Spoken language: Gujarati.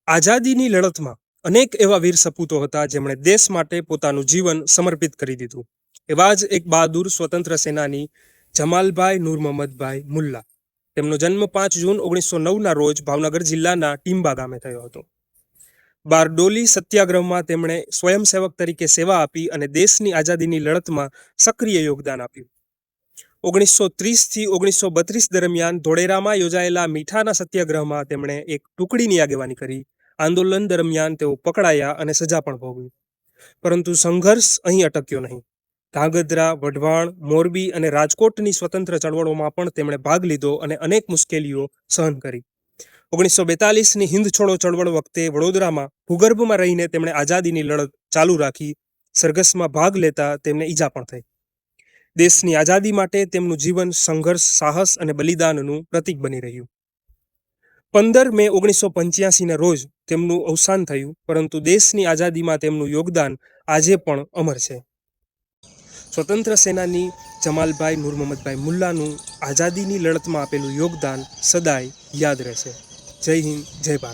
આઝાદીની લડતમાં અનેક એવા વીર સપૂતો હતા જેમણે દેશ માટે પોતાનું જીવન સમર્પિત કરી દીધું. એવા જ એક બહાદુર સ્વતંત્ર સેનાની જમાલભાઈ નૂર મોહમ્મદભાઈ મુલ્લા. તેમનો જન્મ 5 જૂન 1909ના રોજ ભાવનગર જિલ્લાના ટીંબા ગામે થયો હતો. બારડોલી સત્યાગ્રહમાં તેમણે સ્વયંસેવક તરીકે સેવા આપી અને દેશની આઝાદીની લડતમાં સક્રિય યોગદાન આપ્યું. 1930થી 1932 દરમિયાન ધોળેરામાં યોજાયેલા મીઠાના સત્યાગ્રહમાં તેમણે એક ટુકડીની આગેવાની કરી. આંદોલન દરમિયાન તેઓ પકડાયા અને સજા પણ ભોગવી. પરંતુ સંઘર્ષ અહીં અટક્યો નહીં. ધાંગધ્રા, વઢવાણ, મોરબી અને રાજકોટની સ્વતંત્ર ચળવળોમાં પણ તેમણે ભાગ લીધો અને અનેક મુશ્કેલીઓ સહન કરી. 1942ની હિંદ છોડો ચળવળ વખતે વડોદરામાં ભૂગર્ભમાં રહીને તેમણે આઝાદીની લડત ચાલુ રાખી. સરઘસમાં ભાગ લેતા તેમને ઈજા પણ થઈ. દેશની આઝાદી માટે તેમનું જીવન સંઘર્ષ, સાહસ અને બલિદાનનું પ્રતીક બની રહ્યું. 15 મે 1985ના રોજ તેમનું અવસાન થયું, પરંતુ દેશની આઝાદીમાં તેમનું યોગદાન આજે પણ અમર છે. સ્વતંત્ર સેનાની જમાલભાઈ નૂર મોહમ્મદભાઈ મુલ્લાનું આઝાદીની લડતમાં આપેલું યોગદાન સદાય યાદ રહેશે. જય હિન્દ, જય ભારત.